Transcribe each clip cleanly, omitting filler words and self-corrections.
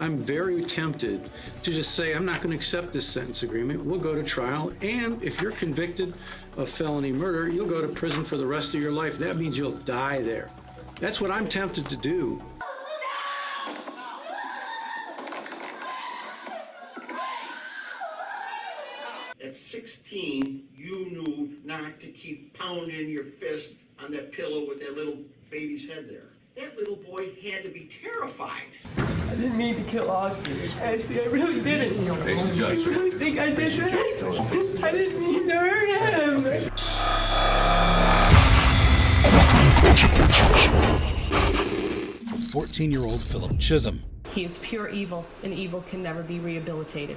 I'm very tempted to just say, I'm not going to accept this sentence agreement. We'll go to trial. And if you're convicted of felony murder, you'll go to prison for the rest of your life. That means you'll die there. That's what I'm tempted to do. At 16, you knew not to keep pounding your fist on that pillow with that little baby's head there. That little boy had to be terrified. I didn't mean to kill Oscar. Actually, I really didn't. Face the judge. I really think I did that. I didn't mean to hurt him. A 14-year-old Philip Chisholm. He is pure evil, and evil can never be rehabilitated.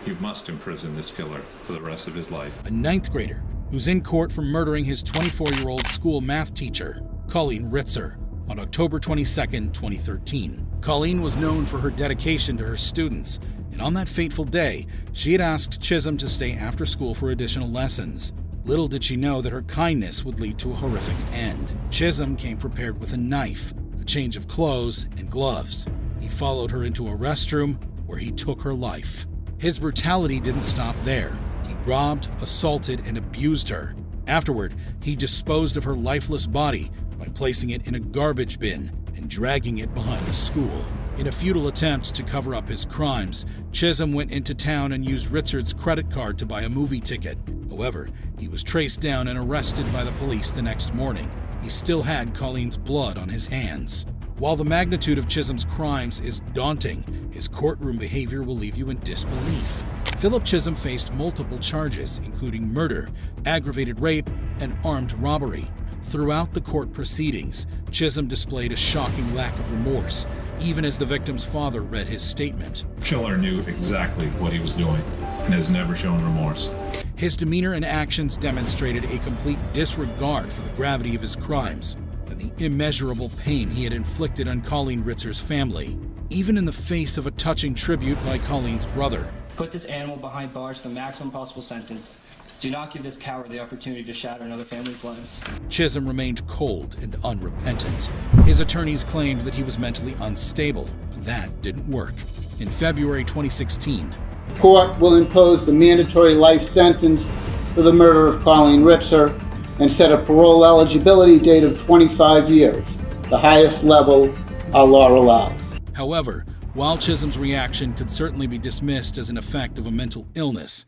You must imprison this killer for the rest of his life. A 9th grader who's in court for murdering his 24-year-old school math teacher, Colleen Ritzer, on October 22, 2013. Colleen was known for her dedication to her students, and on that fateful day, she had asked Chisholm to stay after school for additional lessons. Little did she know that her kindness would lead to a horrific end. Chisholm came prepared with a knife, a change of clothes, and gloves. He followed her into a restroom where he took her life. His brutality didn't stop there. He robbed, assaulted, and abused her. Afterward, he disposed of her lifeless body by placing it in a garbage bin and dragging it behind the school. In a futile attempt to cover up his crimes, Chisholm went into town and used Ritzard's credit card to buy a movie ticket. However, he was traced down and arrested by the police the next morning. He still had Colleen's blood on his hands. While the magnitude of Chisholm's crimes is daunting, his courtroom behavior will leave you in disbelief. Philip Chisholm faced multiple charges, including murder, aggravated rape, and armed robbery. Throughout the court proceedings, Chisholm displayed a shocking lack of remorse, even as the victim's father read his statement. Killer knew exactly what he was doing and has never shown remorse. His demeanor and actions demonstrated a complete disregard for the gravity of his crimes and the immeasurable pain he had inflicted on Colleen Ritzer's family, even in the face of a touching tribute by Colleen's brother. Put this animal behind bars for the maximum possible sentence. Do not give this coward the opportunity to shatter another family's lives. Chisholm remained cold and unrepentant. His attorneys claimed that he was mentally unstable. That didn't work. In February 2016, court will impose the mandatory life sentence for the murder of Colleen Ritzer and set a parole eligibility date of 25 years, the highest level our law allows. However, while Chisholm's reaction could certainly be dismissed as an effect of a mental illness,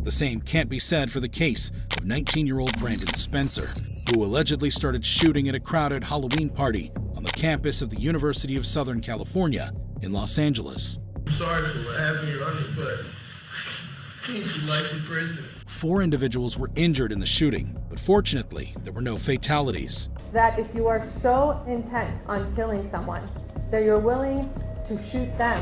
the same can't be said for the case of 19-year-old Brandon Spencer, who allegedly started shooting at a crowded Halloween party on the campus of the University of Southern California in Los Angeles. I'm sorry for what happened, Your Honor, but I can't do life in prison. 4 individuals were injured in the shooting, but fortunately, there were no fatalities. That if you are so intent on killing someone that you're willing to shoot them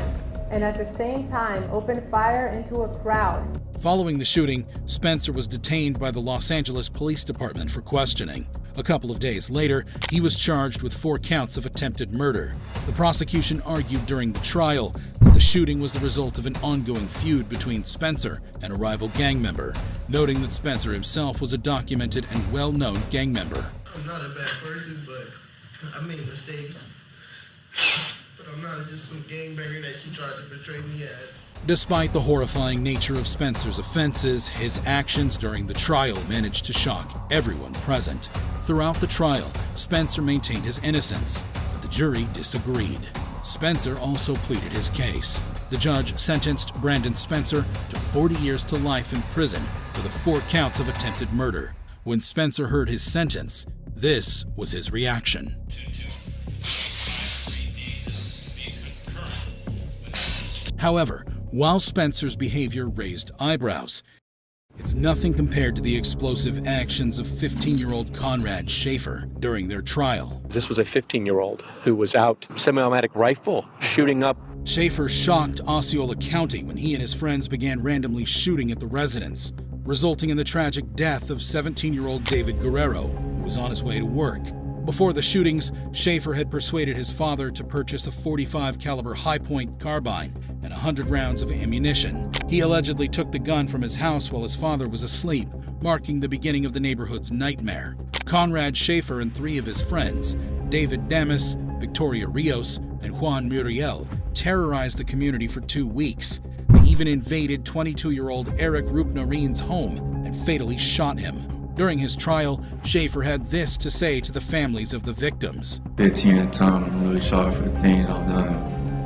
and at the same time open fire into a crowd. Following the shooting, Spencer was detained by the Los Angeles Police Department for questioning. A couple of days later, he was charged with 4 counts of attempted murder. The prosecution argued during the trial that the shooting was the result of an ongoing feud between Spencer and a rival gang member, noting that Spencer himself was a documented and well-known gang member. I'm not a bad person, but I made mistakes. But I'm not just some gangbanger that she tried to portray me as. Despite the horrifying nature of Spencer's offenses, his actions during the trial managed to shock everyone present. Throughout the trial, Spencer maintained his innocence, but the jury disagreed. Spencer also pleaded his case. The judge sentenced Brandon Spencer to 40 years to life in prison for the 4 counts of attempted murder. When Spencer heard his sentence, this was his reaction. However, while Spencer's behavior raised eyebrows, it's nothing compared to the explosive actions of 15-year-old Conrad Schaefer during their trial. This was a 15-year-old who was out semi-automatic rifle shooting up. Schaefer shocked Osceola County when he and his friends began randomly shooting at the residence, resulting in the tragic death of 17-year-old David Guerrero, who was on his way to work. Before the shootings, Schaefer had persuaded his father to purchase a .45 caliber Hi-Point carbine and 100 rounds of ammunition. He allegedly took the gun from his house while his father was asleep, marking the beginning of the neighborhood's nightmare. Conrad Schaefer and 3 of his friends, David Damas, Victoria Rios, and Juan Muriel, terrorized the community for 2 weeks. They even invaded 22-year-old Eric Rupnarin's home and fatally shot him. During his trial, Schaefer had this to say to the families of the victims. 15 at a time, I'm really sorry for the things I've done.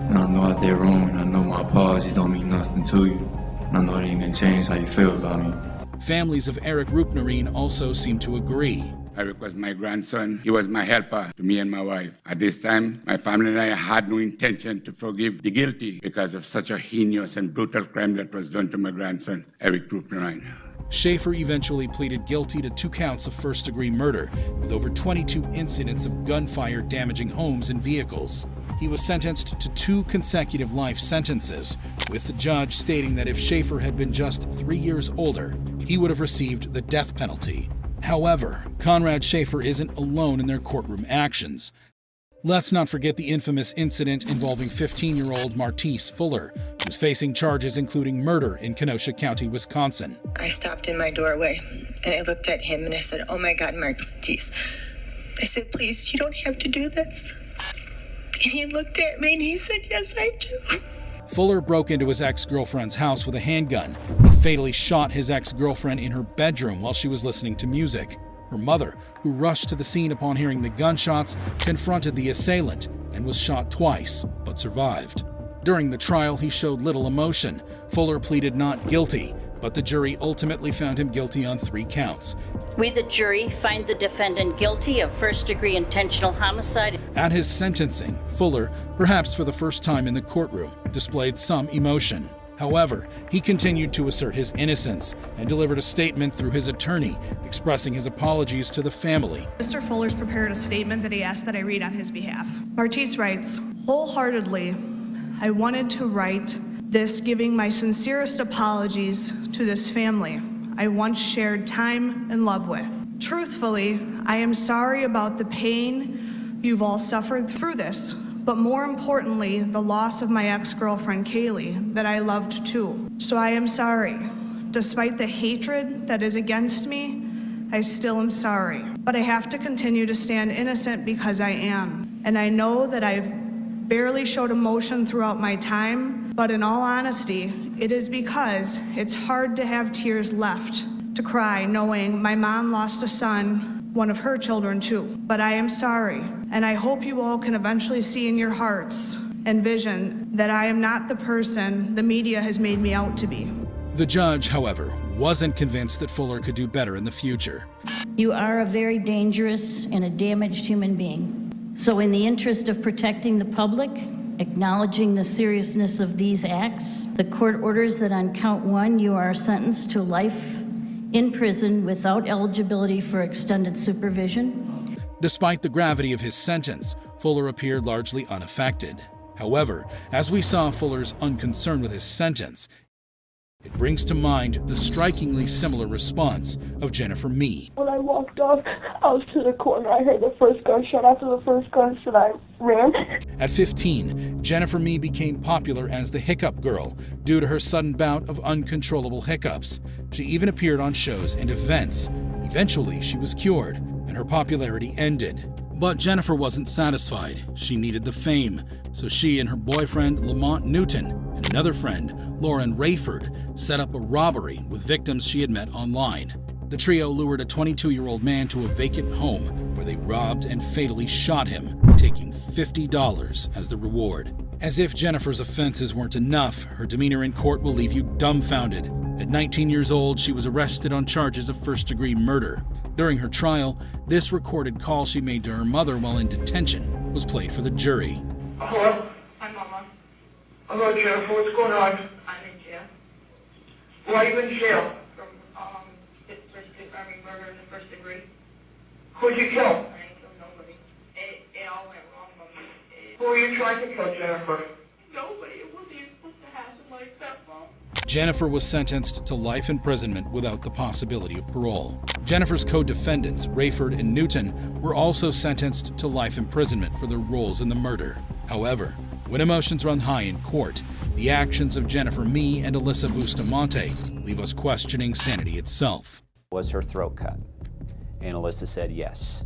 And I know I did wrong, and I know my apologies don't mean nothing to you. And I know they ain't gonna change how you feel about me. Families of Eric Rupnarin also seem to agree. Eric was my grandson. He was my helper to me and my wife. At this time, my family and I had no intention to forgive the guilty because of such a heinous and brutal crime that was done to my grandson, Eric Rupnarin. Schaefer eventually pleaded guilty to 2 counts of first-degree murder, with over 22 incidents of gunfire damaging homes and vehicles. He was sentenced to 2 consecutive life sentences, with the judge stating that if Schaefer had been just 3 years older, he would have received the death penalty. However, Conrad Schaefer isn't alone in their courtroom actions. Let's not forget the infamous incident involving 15-year-old Martise Fuller, who's facing charges including murder in Kenosha County, Wisconsin. I stopped in my doorway and I looked at him and I said, "Oh my God, Martise." I said, "Please, you don't have to do this." And he looked at me and he said, "Yes, I do." Fuller broke into his ex-girlfriend's house with a handgun. He fatally shot his ex-girlfriend in her bedroom while she was listening to music. Her mother, who rushed to the scene upon hearing the gunshots, confronted the assailant and was shot twice, but survived. During the trial, he showed little emotion. Fuller pleaded not guilty, but the jury ultimately found him guilty on 3 counts. We, the jury, find the defendant guilty of first-degree intentional homicide. At his sentencing, Fuller, perhaps for the first time in the courtroom, displayed some emotion. However, he continued to assert his innocence and delivered a statement through his attorney, expressing his apologies to the family. Mr. Fuller's prepared a statement that he asked that I read on his behalf. Martise writes, "Wholeheartedly, I wanted to write this giving my sincerest apologies to this family I once shared time and love with. Truthfully, I am sorry about the pain you've all suffered through this, but more importantly, the loss of my ex-girlfriend Kaylee that I loved too. So I am sorry. Despite the hatred that is against me, I still am sorry. But I have to continue to stand innocent because I am. And I know that I've barely showed emotion throughout my time, but in all honesty, it is because it's hard to have tears left to cry knowing my mom lost a son, one of her children too. But I am sorry, and I hope you all can eventually see in your hearts and vision that I am not the person the media has made me out to be." The judge, however, wasn't convinced that Fuller could do better in the future. You are a very dangerous and a damaged human being. So in the interest of protecting the public, acknowledging the seriousness of these acts, the court orders that on count 1, you are sentenced to life in prison without eligibility for extended supervision. Despite the gravity of his sentence, Fuller appeared largely unaffected. However, as we saw Fuller's unconcern with his sentence, it brings to mind the strikingly similar response of Jennifer Mee. When I walked off, I was to the corner. I heard the first gunshot. After the first gunshot, I ran. At 15, Jennifer Mee became popular as the Hiccup Girl due to her sudden bout of uncontrollable hiccups. She even appeared on shows and events. Eventually, she was cured, and her popularity ended. But Jennifer wasn't satisfied. She needed the fame, so she and her boyfriend, Lamont Newton, and another friend, Lauren Rayford, set up a robbery with victims she had met online. The trio lured a 22-year-old man to a vacant home where they robbed and fatally shot him, taking $50 as the reward. As if Jennifer's offenses weren't enough, her demeanor in court will leave you dumbfounded. At 19 years old, she was arrested on charges of first-degree murder. During her trial, this recorded call she made to her mother while in detention was played for the jury. Hello? Hi, Mama. Hello, Jennifer. What's going on? I'm in jail. Why are you in jail? From murder in the first degree. Who'd you kill? I ain't killed nobody. It all went wrong, Mama. Who are you trying to kill, Jennifer? Nobody. It wasn't even supposed to happen like that, Mom. Jennifer was sentenced to life imprisonment without the possibility of parole. Jennifer's co-defendants, Rayford and Newton, were also sentenced to life imprisonment for their roles in the murder. However, when emotions run high in court, the actions of Jennifer Mee and Alyssa Bustamante leave us questioning sanity itself. Was her throat cut? And Alyssa said yes.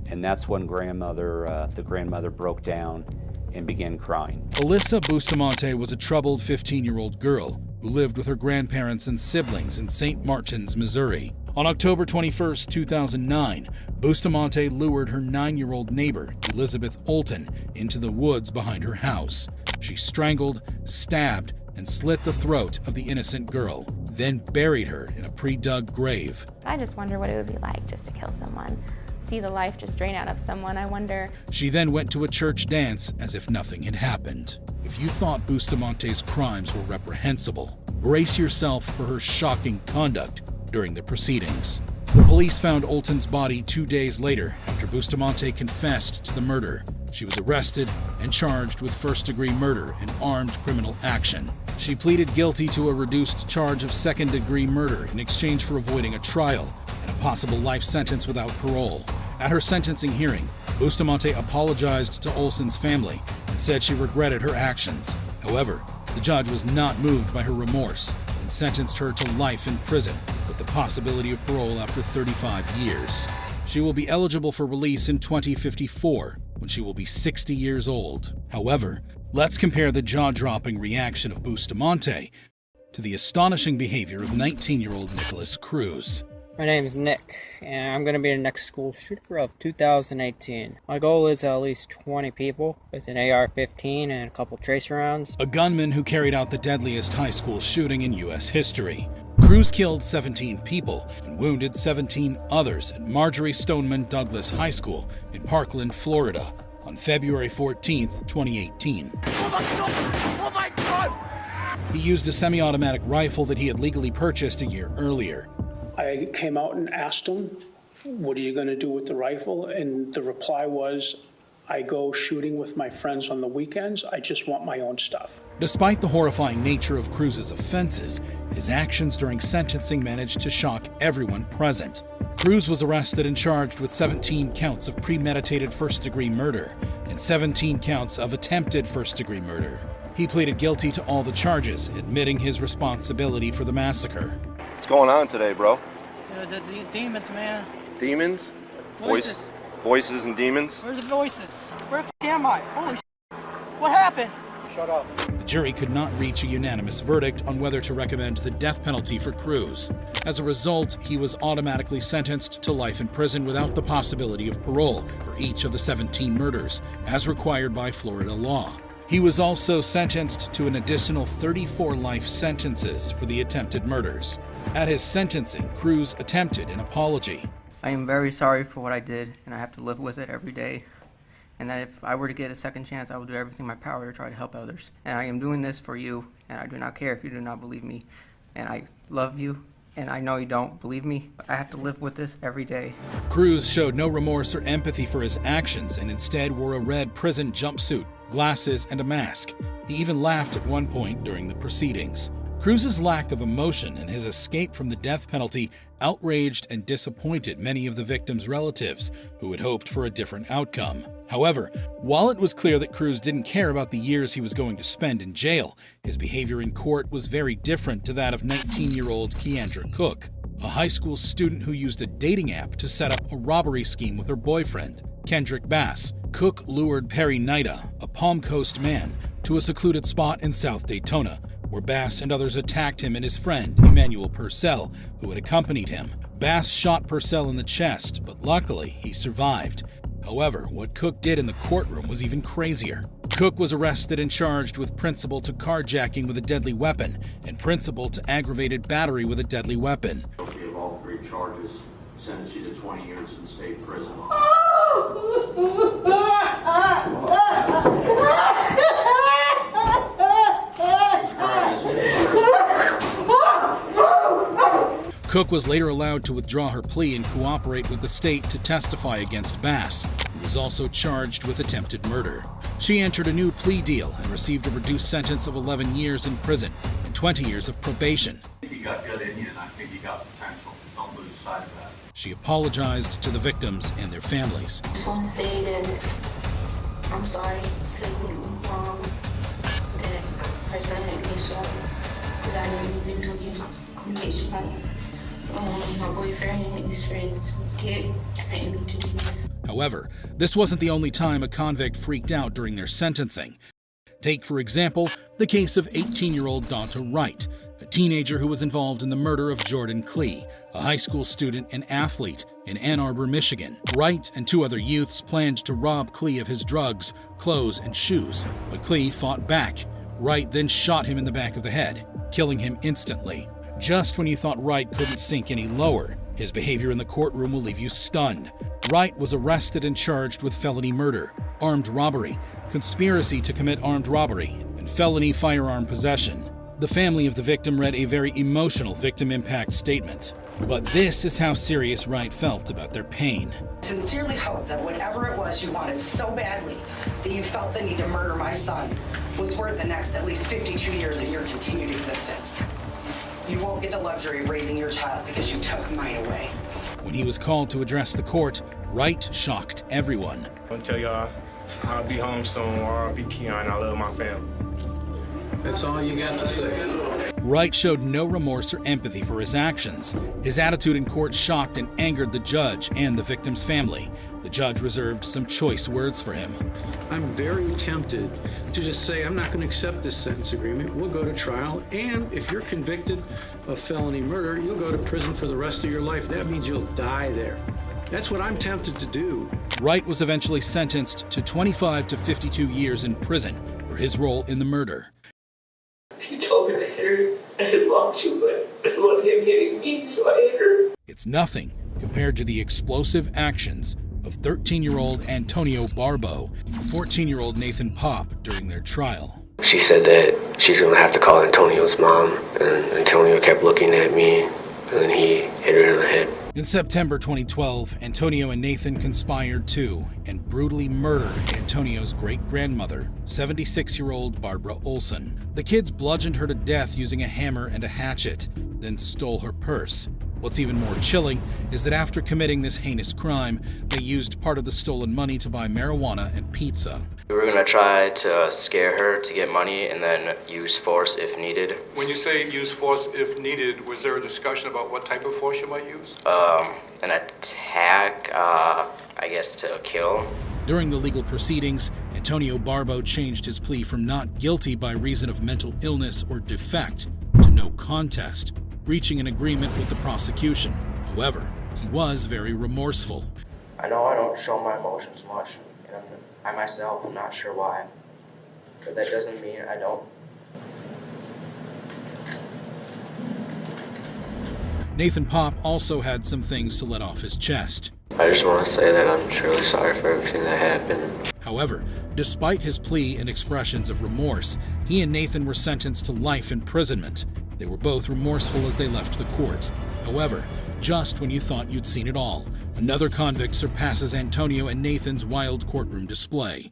And that's when the grandmother broke down and began crying. Alyssa Bustamante was a troubled 15-year-old girl who lived with her grandparents and siblings in St. Martins, Missouri. On October 21, 2009, Bustamante lured her 9-year-old neighbor, Elizabeth Olton, into the woods behind her house. She strangled, stabbed, and slit the throat of the innocent girl, then buried her in a pre-dug grave. I just wonder what it would be like just to kill someone. See the life just drain out of someone, I wonder. She then went to a church dance as if nothing had happened. If you thought Bustamante's crimes were reprehensible, brace yourself for her shocking conduct during the proceedings. The police found Olton's body 2 days later after Bustamante confessed to the murder. She was arrested and charged with first-degree murder and armed criminal action. She pleaded guilty to a reduced charge of second-degree murder in exchange for avoiding a trial and a possible life sentence without parole. At her sentencing hearing, Bustamante apologized to Olson's family and said she regretted her actions. However, the judge was not moved by her remorse and sentenced her to life in prison with the possibility of parole after 35 years. She will be eligible for release in 2054, when she will be 60 years old. However, let's compare the jaw-dropping reaction of Bustamante to the astonishing behavior of 19-year-old Nicholas Cruz. My name is Nick, and I'm going to be the next school shooter of 2018. My goal is at least 20 people with an AR-15 and a couple tracer rounds. A gunman who carried out the deadliest high school shooting in U.S. history. Cruz killed 17 people and wounded 17 others at Marjorie Stoneman Douglas High School in Parkland, Florida, on February 14, 2018. Oh my God! He used a semi-automatic rifle that he had legally purchased a year earlier. I came out and asked him, "What are you going to do with the rifle?" And the reply was, "I go shooting with my friends on the weekends. I just want my own stuff." Despite the horrifying nature of Cruz's offenses, his actions during sentencing managed to shock everyone present. Cruz was arrested and charged with 17 counts of premeditated first-degree murder and 17 counts of attempted first-degree murder. He pleaded guilty to all the charges, admitting his responsibility for the massacre. What's going on today, bro? The demons, man. Demons? Voices. Voices and demons? Where's the voices? Where the f am I? Holy shit. What happened? Shut up. The jury could not reach a unanimous verdict on whether to recommend the death penalty for Cruz. As a result, he was automatically sentenced to life in prison without the possibility of parole for each of the 17 murders, as required by Florida law. He was also sentenced to an additional 34 life sentences for the attempted murders. At his sentencing, Cruz attempted an apology. I am very sorry for what I did, and I have to live with it every day. And that if I were to get a second chance, I will do everything in my power to try to help others. And I am doing this for you, and I do not care if you do not believe me. And I love you, and I know you don't believe me, but I have to live with this every day. Cruz showed no remorse or empathy for his actions and instead wore a red prison jumpsuit, glasses, and a mask. He even laughed at one point during the proceedings. Cruz's lack of emotion and his escape from the death penalty outraged and disappointed many of the victims' relatives who had hoped for a different outcome. However, while it was clear that Cruz didn't care about the years he was going to spend in jail, his behavior in court was very different to that of 19-year-old Keandra Cook, a high school student who used a dating app to set up a robbery scheme with her boyfriend, Kendrick Bass. Cook lured Perry Nida, a Palm Coast man, to a secluded spot in South Daytona, where Bass and others attacked him and his friend, Emmanuel Purcell, who had accompanied him. Bass shot Purcell in the chest, but luckily he survived. However, what Cook did in the courtroom was even crazier. Cook was arrested and charged with principal to carjacking with a deadly weapon and principal to aggravated battery with a deadly weapon. Guilty of all three charges, sentence you to 20 years in state prison. Cook was later allowed to withdraw her plea and cooperate with the state to testify against Bass, who was also charged with attempted murder. She entered a new plea deal and received a reduced sentence of 11 years in prison and 20 years of probation. I think you got good in you, and I think you got potential. Don't lose sight of that. She apologized to the victims and their families. I just want to say that I'm sorry for anything wrong, that person had me shot, that I didn't even know you get shot. My boyfriend and his friends did threaten me to do this. However, this wasn't the only time a convict freaked out during their sentencing. Take, for example, the case of 18-year-old Donta Wright, a teenager who was involved in the murder of Jordan Klee, a high school student and athlete in Ann Arbor, Michigan. Wright and 2 other youths planned to rob Klee of his drugs, clothes, and shoes, but Klee fought back. Wright then shot him in the back of the head, killing him instantly. Just when you thought Wright couldn't sink any lower, his behavior in the courtroom will leave you stunned. Wright was arrested and charged with felony murder, armed robbery, conspiracy to commit armed robbery, and felony firearm possession. The family of the victim read a very emotional victim impact statement. But this is how serious Wright felt about their pain. Sincerely hope that whatever it was you wanted so badly that you felt the need to murder my son was worth the next at least 52 years of your continued existence. You won't get the luxury of raising your child because you took mine away. When he was called to address the court, Wright shocked everyone. I'll tell y'all, I'll be home soon, or I'll be Keon. I love my family. That's all you got to say. Wright showed no remorse or empathy for his actions. His attitude in court shocked and angered the judge and the victim's family. The judge reserved some choice words for him. I'm very tempted to just say, I'm not going to accept this sentence agreement. We'll go to trial, and if you're convicted of felony murder, you'll go to prison for the rest of your life. That means you'll die there. That's what I'm tempted to do. Wright was eventually sentenced to 25 to 52 years in prison for his role in the murder. He told me to hit her. I didn't want to, but I didn't want him hitting me, so I hit her. It's nothing compared to the explosive actions of 13-year-old Antonio Barbo and 14-year-old Nathan Pop during their trial. She said that she's going to have to call Antonio's mom, and Antonio kept looking at me, and then he hit her in the head. In September 2012, Antonio and Nathan conspired to and brutally murdered Antonio's great-grandmother, 76-year-old Barbara Olson. The kids bludgeoned her to death using a hammer and a hatchet, then stole her purse. What's even more chilling is that after committing this heinous crime, they used part of the stolen money to buy marijuana and pizza. We were going to try to scare her to get money and then use force if needed. When you say use force if needed, was there a discussion about what type of force you might use? An attack, I guess to kill. During the legal proceedings, Antonio Barbo changed his plea from not guilty by reason of mental illness or defect to no contest, reaching an agreement with the prosecution. However, he was very remorseful. I know I don't show my emotions much, and I myself am not sure why, but that doesn't mean I don't. Nathan Pop also had some things to let off his chest. I just want to say that I'm truly sorry for everything that happened. However, despite his plea and expressions of remorse, he and Nathan were sentenced to life imprisonment. They were both remorseful as they left the court. However, just when you thought you'd seen it all, another convict surpasses Antonio and Nathan's wild courtroom display.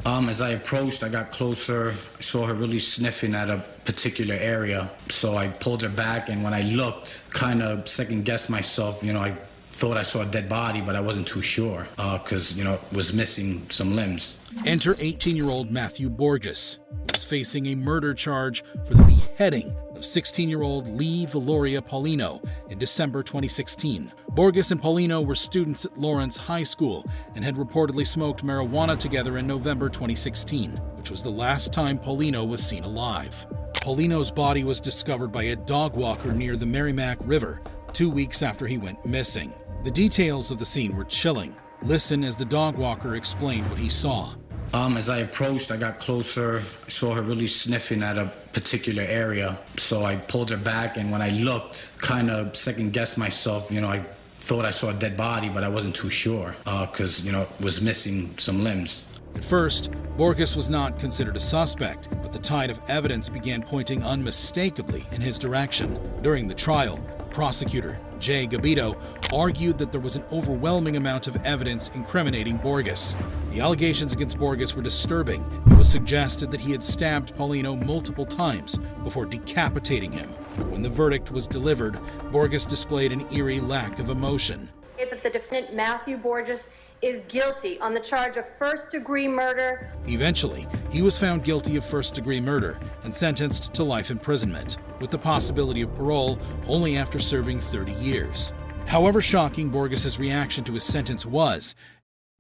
As I approached, I got closer. I saw her really sniffing at a particular area. So I pulled her back, and when I looked, kind of second-guessed myself. I thought I saw a dead body, but I wasn't too sure because, it was missing some limbs. Enter 18-year-old Matthew Borges, who was facing a murder charge for the beheading of 16-year-old Lee Valoria Paulino in December 2016. Borges and Paulino were students at Lawrence High School and had reportedly smoked marijuana together in November 2016, which was the last time Paulino was seen alive. Paulino's body was discovered by a dog walker near the Merrimack River 2 weeks after he went missing. The details of the scene were chilling. Listen as the dog walker explained what he saw. As I approached, I got closer. I saw her really sniffing at a particular area. So I pulled her back, and when I looked, kind of second-guessed myself. I thought I saw a dead body, but I wasn't too sure because, it was missing some limbs. At first, Borges was not considered a suspect, but the tide of evidence began pointing unmistakably in his direction. During the trial, the prosecutor, Jay Gabito, argued that there was an overwhelming amount of evidence incriminating Borges. The allegations against Borges were disturbing. It was suggested that he had stabbed Paulino multiple times before decapitating him. When the verdict was delivered, Borges displayed an eerie lack of emotion. That the defendant, Matthew Borges, is guilty on the charge of first-degree murder. Eventually, he was found guilty of first-degree murder and sentenced to life imprisonment, with the possibility of parole only after serving 30 years. However shocking Borges' reaction to his sentence was,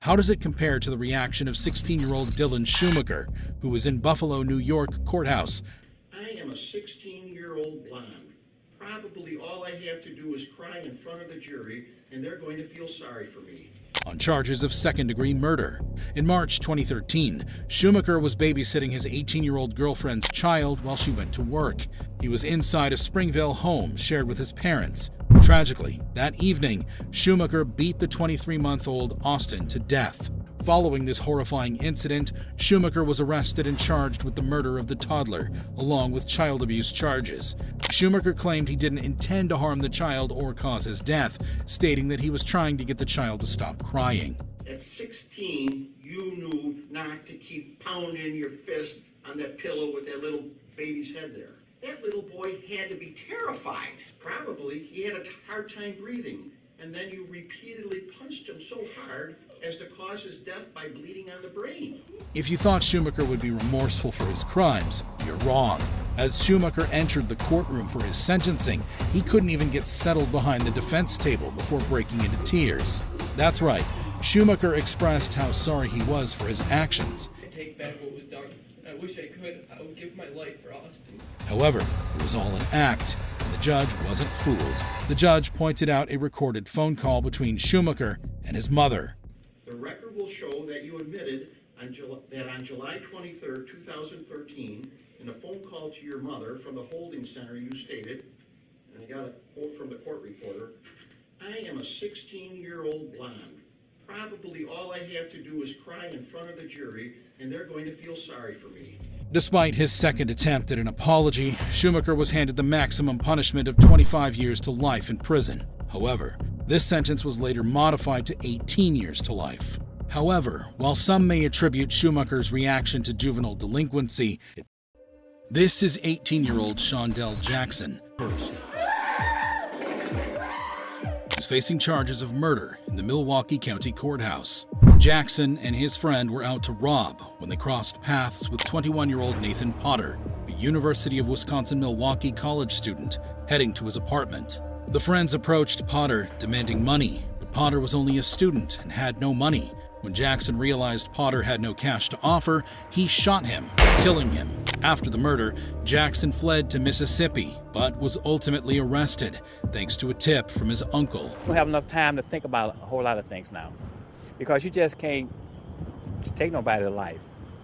how does it compare to the reaction of 16-year-old Dylan Schumacher, who was in Buffalo, New York courthouse? I am a 16-year-old blonde. Probably all I have to do is cry in front of the jury, and they're going to feel sorry for me. On charges of second-degree murder. In March 2013, Schumacher was babysitting his 18-year-old girlfriend's child while she went to work. He was inside a Springvale home shared with his parents. Tragically, that evening, Schumacher beat the 23-month-old Austin to death. Following this horrifying incident, Schumacher was arrested and charged with the murder of the toddler, along with child abuse charges. Schumacher claimed he didn't intend to harm the child or cause his death, stating that he was trying to get the child to stop crying. At 16, you knew not to keep pounding your fist on that pillow with that little baby's head there. That little boy had to be terrified. Probably he had a hard time breathing, and then you repeatedly punched him so hard as to cause his death by bleeding on the brain. If you thought Schumacher would be remorseful for his crimes, you're wrong. As Schumacher entered the courtroom for his sentencing, he couldn't even get settled behind the defense table before breaking into tears. That's right, Schumacher expressed how sorry he was for his actions. I take back what was done. I wish I could. I would give my life for Austin. However, it was all an act, and the judge wasn't fooled. The judge pointed out a recorded phone call between Schumacher and his mother. The record will show that you admitted that on July 23, 2013, in a phone call to your mother from the holding center, you stated, and I got a quote from the court reporter, I am a 16-year-old blonde. Probably all I have to do is cry in front of the jury, and they're going to feel sorry for me. Despite his second attempt at an apology, Schumacher was handed the maximum punishment of 25 years to life in prison. However, this sentence was later modified to 18 years to life. However, while some may attribute Schumacher's reaction to juvenile delinquency, this is 18-year-old Shondell Jackson, who's facing charges of murder in the Milwaukee County Courthouse. Jackson and his friend were out to rob when they crossed paths with 21-year-old Nathan Potter, a University of Wisconsin-Milwaukee college student, heading to his apartment. The friends approached Potter, demanding money, but Potter was only a student and had no money. When Jackson realized Potter had no cash to offer, he shot him, killing him. After the murder, Jackson fled to Mississippi, but was ultimately arrested, thanks to a tip from his uncle. I don't have enough time to think about a whole lot of things now, because you just can't take nobody's life.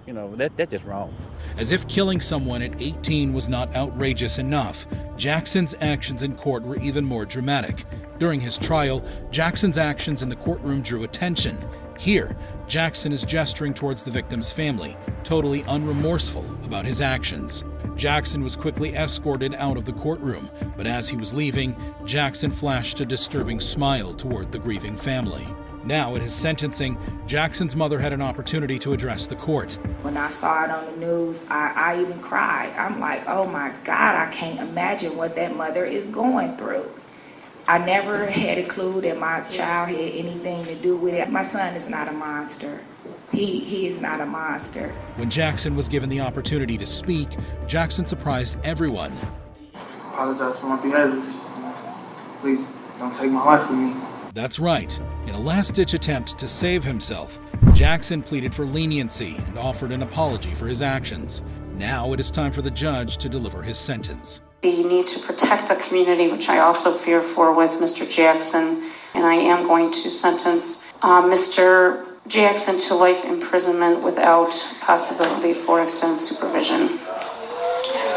You know, that's just wrong. As if killing someone at 18 was not outrageous enough, Jackson's actions in court were even more dramatic. During his trial, Jackson's actions in the courtroom drew attention. Here, Jackson is gesturing towards the victim's family, totally unremorseful about his actions. Jackson was quickly escorted out of the courtroom, but as he was leaving, Jackson flashed a disturbing smile toward the grieving family. Now, at his sentencing, Jackson's mother had an opportunity to address the court. When I saw it on the news, I even cried. I'm like, oh my God, I can't imagine what that mother is going through. I never had a clue that my child had anything to do with it. My son is not a monster. He is not a monster. When Jackson was given the opportunity to speak, Jackson surprised everyone. I apologize for my behaviors. Please don't take my life from me. That's right. In a last-ditch attempt to save himself, Jackson pleaded for leniency and offered an apology for his actions. Now it is time for the judge to deliver his sentence. The need to protect the community, which I also fear for with Mr. Jackson, and I am going to sentence Mr. Jackson to life imprisonment without possibility for extended supervision.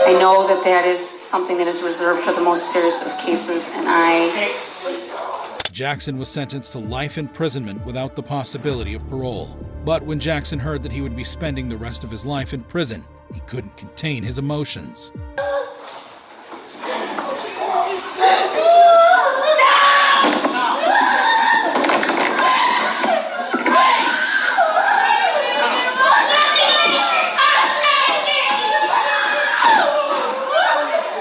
I know that is something that is reserved for the most serious of cases, and Jackson was sentenced to life imprisonment without the possibility of parole. But when Jackson heard that he would be spending the rest of his life in prison, he couldn't contain his emotions.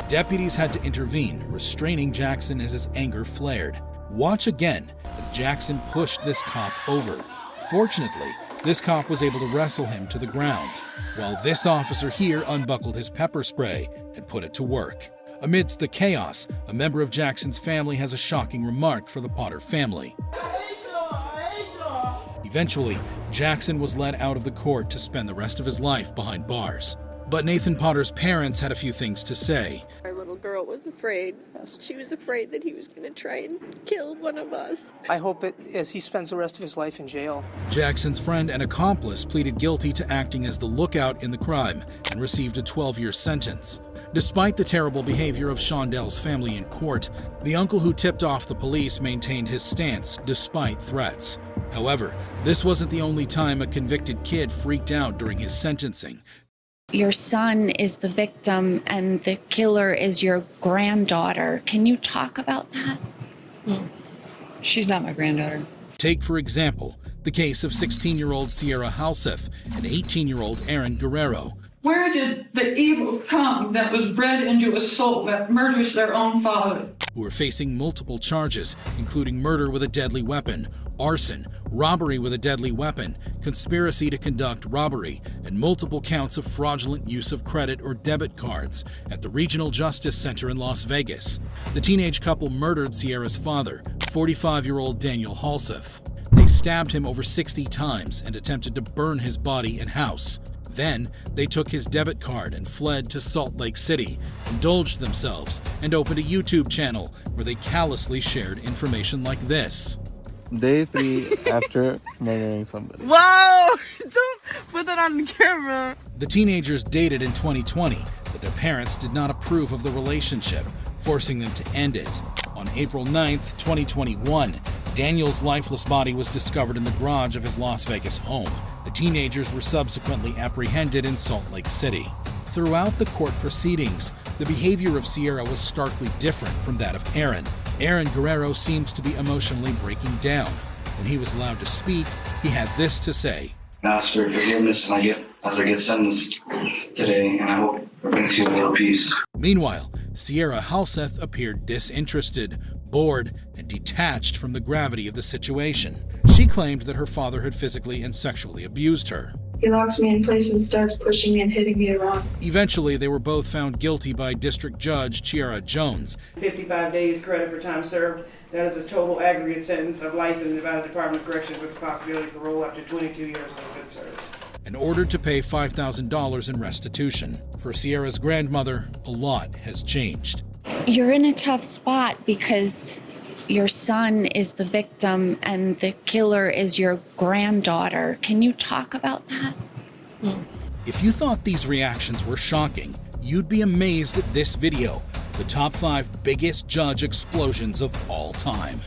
Deputies had to intervene, restraining Jackson as his anger flared. Watch again as Jackson pushed this cop over. Fortunately, this cop was able to wrestle him to the ground, while this officer here unbuckled his pepper spray and put it to work. Amidst the chaos, a member of Jackson's family has a shocking remark for the Potter family. Eventually, Jackson was let out of the court to spend the rest of his life behind bars. But Nathan Potter's parents had a few things to say. Our little girl was afraid. She was afraid that he was going to try and kill one of us. I hope as he spends the rest of his life in jail. Jackson's friend and accomplice pleaded guilty to acting as the lookout in the crime and received a 12-year sentence. Despite the terrible behavior of Shondell's family in court, the uncle who tipped off the police maintained his stance despite threats. However, this wasn't the only time a convicted kid freaked out during his sentencing. Your son is the victim and the killer is your granddaughter. Can you talk about that? Well, she's not my granddaughter. Take, for example, the case of 16-year-old Sierra Halseth and 18-year-old Aaron Guerrero. Where did the evil come that was bred into a soul that murders their own father? Who are facing multiple charges, including murder with a deadly weapon, arson, robbery with a deadly weapon, conspiracy to conduct robbery, and multiple counts of fraudulent use of credit or debit cards at the Regional Justice Center in Las Vegas. The teenage couple murdered Sierra's father, 45-year-old Daniel Halseth. They stabbed him over 60 times and attempted to burn his body and house. Then, they took his debit card and fled to Salt Lake City, indulged themselves, and opened a YouTube channel where they callously shared information like this. Day 3 after murdering somebody. Whoa! Don't put that on camera. The teenagers dated in 2020, but their parents did not approve of the relationship, forcing them to end it. On April 9th, 2021, Daniel's lifeless body was discovered in the garage of his Las Vegas home. The teenagers were subsequently apprehended in Salt Lake City. Throughout the court proceedings, the behavior of Sierra was starkly different from that of Aaron. Aaron Guerrero seems to be emotionally breaking down. When he was allowed to speak, he had this to say. I ask for forgiveness as I get sentenced today, and I hope it brings you a little peace. Meanwhile, Sierra Halseth appeared disinterested, bored, and detached from the gravity of the situation. She claimed that her father had physically and sexually abused her. He locks me in place and starts pushing me and hitting me around. Eventually, they were both found guilty by District Judge Chiara Jones. 55 days credit for time served. That is a total aggregate sentence of life in the Nevada Department of Corrections with the possibility of parole up to 22 years of good service. And ordered to pay $5,000 in restitution. For Sierra's grandmother, a lot has changed. You're in a tough spot because your son is the victim and the killer is your granddaughter. Can you talk about that? If you thought these reactions were shocking, you'd be amazed at this video, the top 5 biggest judge explosions of all time.